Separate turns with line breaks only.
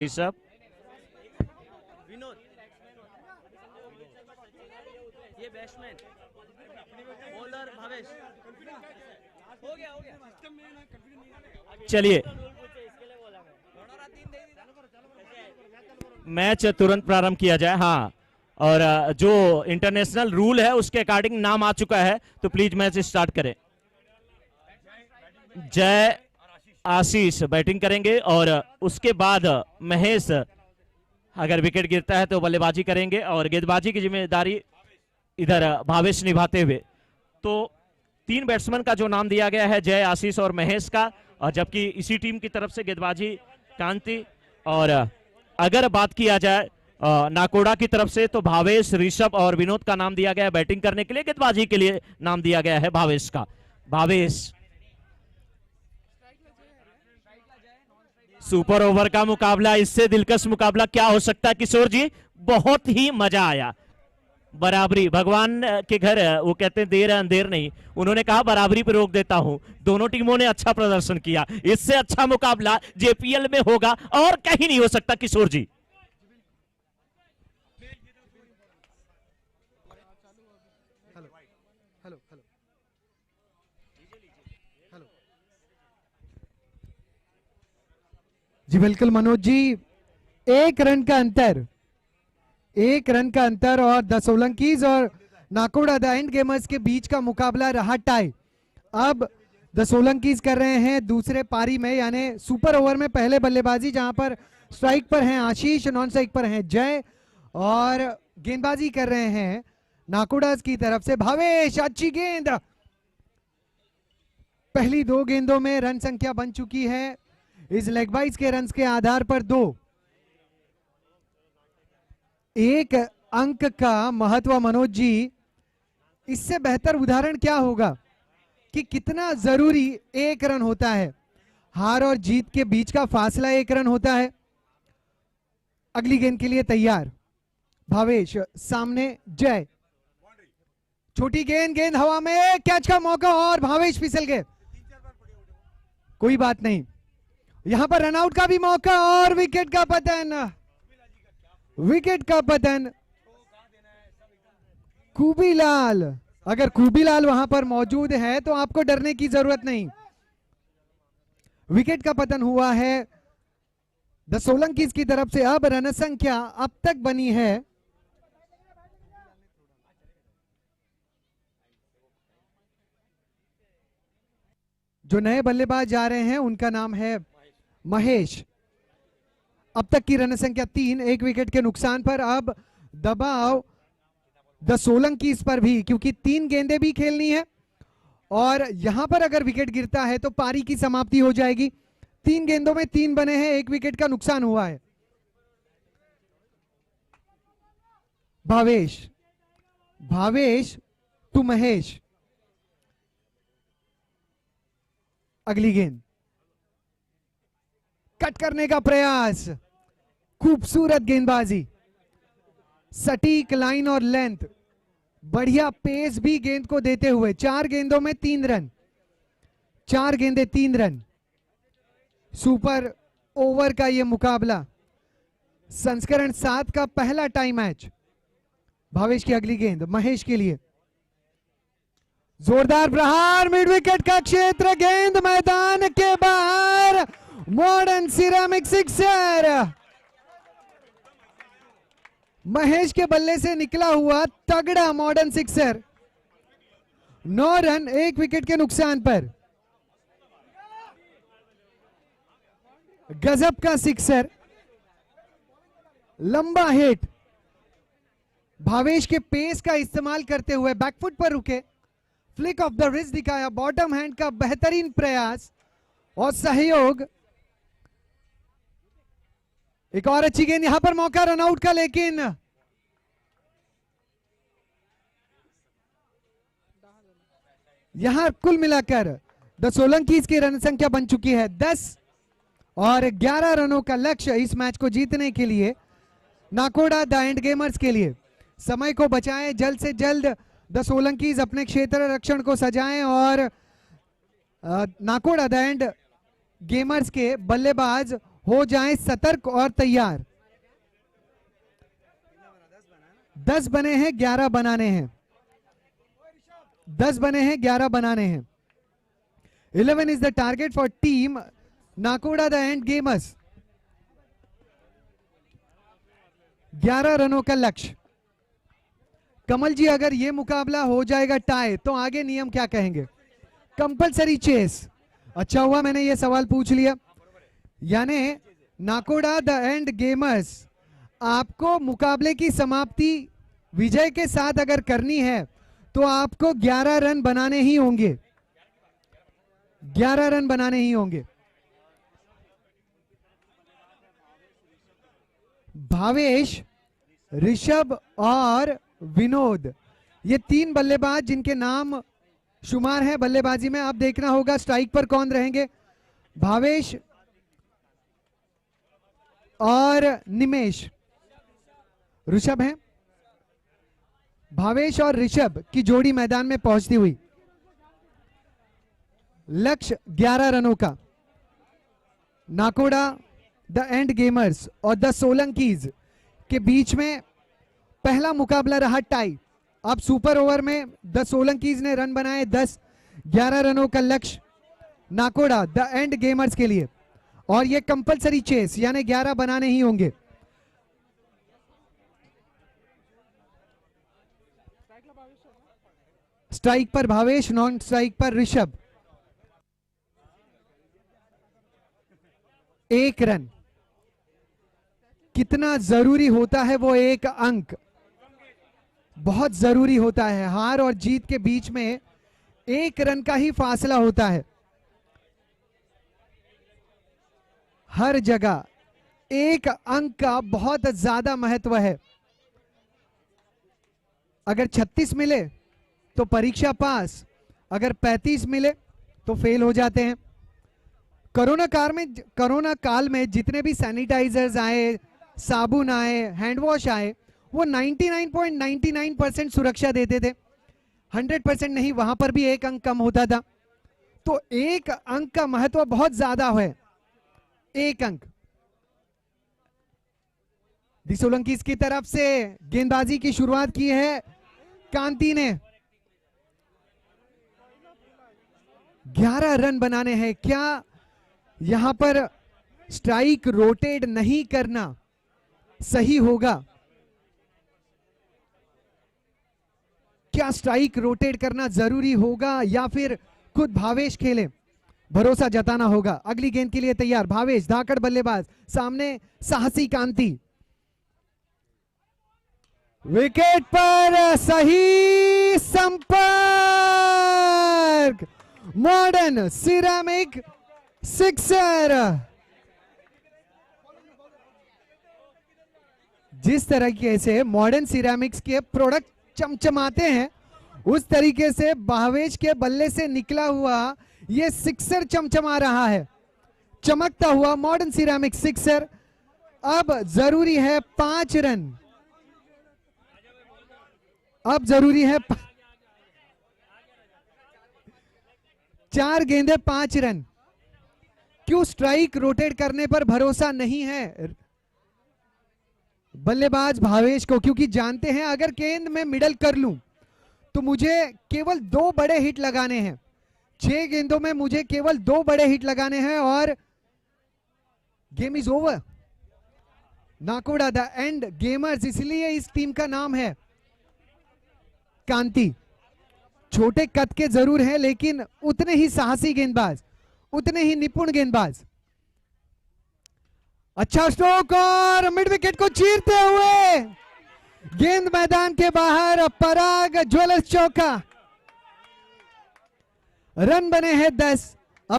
ऋषभ,
विनोद, ये batsman, bowler Bhavesh. हो गया
चलिए मैच तुरंत प्रारंभ किया जाए। हाँ, और जो इंटरनेशनल रूल है उसके अकॉर्डिंग नाम आ चुका है, तो प्लीज मैच स्टार्ट करें। जय आशीष बैटिंग करेंगे और उसके बाद महेश अगर विकेट गिरता है तो बल्लेबाजी करेंगे और गेंदबाजी की जिम्मेदारी इधर भावेश निभाते हुए। तो 3 बैट्समैन का जो नाम दिया गया है जय, आशीष और महेश का, और जबकि इसी टीम की तरफ से गेंदबाजी कांति, और अगर बात किया जाए नाकोड़ा की तरफ से तो भावेश, ऋषभ और विनोद का नाम दिया गया है बैटिंग करने के लिए। गेंदबाजी के लिए नाम दिया गया है भावेश का। भावेश, सुपर ओवर का मुकाबला, इससे दिलकश मुकाबला क्या हो सकता है किशोर जी? बहुत ही मजा आया। बराबरी, भगवान के घर वो कहते हैं देर अंधेर नहीं, उन्होंने कहा बराबरी पे रोक देता हूं। दोनों टीमों ने अच्छा प्रदर्शन किया, इससे अच्छा मुकाबला जेपीएल में होगा और कहीं नहीं हो सकता किशोर जी।
जी बिल्कुल मनोज जी, 1 रन का अंतर, 1 रन का अंतर और द सोलंकीज और नाकोड़ा द एंड गेमर्स के बीच का मुकाबला रहा टाई। अब द सोलंकीज कर रहे हैं दूसरे पारी में, यानी सुपर ओवर में पहले बल्लेबाजी, जहां पर स्ट्राइक पर हैं आशीष, नॉन स्ट्राइक पर हैं जय, और गेंदबाजी कर रहे हैं नाकोड़ा की तरफ से भावेश। अच्छी गेंद, पहली 2 गेंदों में रन संख्या बन चुकी है इस लेग बाइज के रन्स के आधार पर 2। 1 अंक का महत्व मनोज जी, इससे बेहतर उदाहरण क्या होगा कि कितना जरूरी 1 रन होता है। हार और जीत के बीच का फासला 1 रन होता है। अगली गेंद के लिए तैयार भावेश, सामने जय, छोटी गेंद, गेंद हवा में, कैच का मौका और भावेश फिसल गए। कोई बात नहीं, यहां पर रनआउट का भी मौका और विकेट का पतन, विकेट का पतन। कुबीलाल, अगर कुबीलाल वहां पर मौजूद है तो आपको डरने की जरूरत नहीं। विकेट का पतन हुआ है द सोलंकीज की तरफ से। अब रन संख्या अब तक बनी है जो नए बल्लेबाज जा रहे हैं उनका नाम है महेश। अब तक की रन संख्या 3, 1 विकेट के नुकसान पर। अब दबाव द सोलंकीज पर भी, क्योंकि 3 गेंदें भी खेलनी है और यहां पर अगर विकेट गिरता है तो पारी की समाप्ति हो जाएगी। 3 गेंदों में 3 बने हैं, 1 विकेट का नुकसान हुआ है। भावेश, भावेश टू महेश, अगली गेंद, कट करने का प्रयास, खूबसूरत गेंदबाजी, सटीक लाइन और लेंथ, बढ़िया पेस भी गेंद को देते हुए। 4 गेंदों में 3 रन, 4 गेंदें 3 रन। सुपर ओवर का यह मुकाबला संस्करण 7 का पहला टाई मैच। भावेश की अगली गेंद महेश के लिए, जोरदार प्रहार, मिड विकेट का क्षेत्र, गेंद मैदान के बाहर, मॉडर्न सिरेमिक सिक्सर। महेश के बल्ले से निकला हुआ तगड़ा मॉडर्न सिक्सर। 9 रन 1 विकेट के नुकसान पर। गजब का सिक्सर, लंबा हिट। भावेश के पेस का इस्तेमाल करते हुए बैकफुट पर रुके, फ्लिक ऑफ द रिस्ट दिखाया, बॉटम हैंड का बेहतरीन प्रयास और सहयोग। एक और अच्छी गेंद, यहां पर मौका रनआउट का, लेकिन यहां कुल मिलाकर द सोलंकीज की रन संख्या बन चुकी है 10 और 11 रनों का लक्ष्य इस मैच को जीतने के लिए नाकोड़ा द एंड गेमर्स के लिए। समय को बचाएं, जल्द से जल्द द सोलंकीज अपने क्षेत्र रक्षण को सजाएं और नाकोड़ा द एंड गेमर्स के बल्लेबाज हो जाएं सतर्क और तैयार। 10 बने हैं, 11 बनाने हैं। 10 बने हैं, 11 बनाने हैं। 11 is the target for team Nakoda the end gamers. 11 रनों का लक्ष्य। कमल जी, अगर ये मुकाबला हो जाएगा टाई तो आगे नियम क्या कहेंगे? Compulsory chess. अच्छा हुआ मैंने ये सवाल पूछ लिया। यानी नाकोड़ा द एंड गेमर्स, आपको मुकाबले की समाप्ति विजय के साथ अगर करनी है तो आपको 11 रन बनाने ही होंगे। 11 रन बनाने ही होंगे। भावेश, ऋषभ और विनोद, ये 3 बल्लेबाज जिनके नाम शुमार है बल्लेबाजी में। अब देखना होगा स्ट्राइक पर कौन रहेंगे। भावेश और निमेश। ऋषभ है, भावेश और ऋषभ की जोड़ी मैदान में पहुंचती हुई। लक्ष्य 11 रनों का। नाकोड़ा द एंड गेमर्स और द सोलंकीज के बीच में पहला मुकाबला रहा टाई। अब सुपर ओवर में द सोलंकीज ने रन बनाए 10। 11 रनों का लक्ष्य नाकोड़ा द एंड गेमर्स के लिए, और ये कंपलसरी चेस यानी 11 बनाने ही होंगे। स्ट्राइक पर भावेश, नॉन स्ट्राइक पर ऋषभ। 1 रन। कितना जरूरी होता है वो 1 अंक, बहुत जरूरी होता है। हार और जीत के बीच में 1 रन का ही फासला होता है। हर जगह 1 अंक का बहुत ज्यादा महत्व है। अगर 36 मिले तो परीक्षा पास, अगर 35 मिले तो फेल हो जाते हैं। कोरोना काल में जितने भी सैनिटाइजर्स आए, साबुन आए, हैंड वॉश आए, वो 99.99% सुरक्षा देते थे। 100% नहीं, वहां पर भी 1 अंक कम होता था। तो 1 अंक का महत्व बहुत ज्यादा है। 1 अंक। दी सोलंकीज की तरफ से गेंदबाजी की शुरुआत की है कांति ने। 11 रन बनाने हैं। क्या यहां पर स्ट्राइक रोटेट नहीं करना सही होगा? क्या स्ट्राइक रोटेट करना जरूरी होगा या फिर खुद भावेश खेले? भरोसा जताना होगा। अगली गेंद के लिए तैयार भावेश, धाकड़ बल्लेबाज, सामने साहसी कांति। विकेट पर सही संपर्क, मॉडर्न सिरेमिक सिक्सर। जिस तरीके से मॉडर्न सिरेमिक्स के प्रोडक्ट चमचमाते हैं, उस तरीके से भावेश के बल्ले से निकला हुआ ये सिक्सर चमचमा रहा है। चमकता हुआ मॉडर्न सिरेमिक सिक्सर। अब जरूरी है 5 रन। अब जरूरी है 4 गेंदे 5 रन। क्यों स्ट्राइक रोटेट करने पर भरोसा नहीं है बल्लेबाज भावेश को? क्योंकि जानते हैं अगर गेंद में मिडल कर लूं तो मुझे केवल 2 बड़े हिट लगाने हैं। 6 गेंदों में मुझे केवल 2 बड़े हिट लगाने हैं और game is over. Nakoda the end gamers, इसलिए इस टीम का नाम है कांति। छोटे कद के जरूर हैं लेकिन उतने ही साहसी गेंदबाज, उतने ही निपुण गेंदबाज। अच्छा स्ट्रोक और मिड विकेट को चीरते हुए गेंद मैदान के बाहर। पराग ज्वेलर्स चौका। रन बने हैं 10।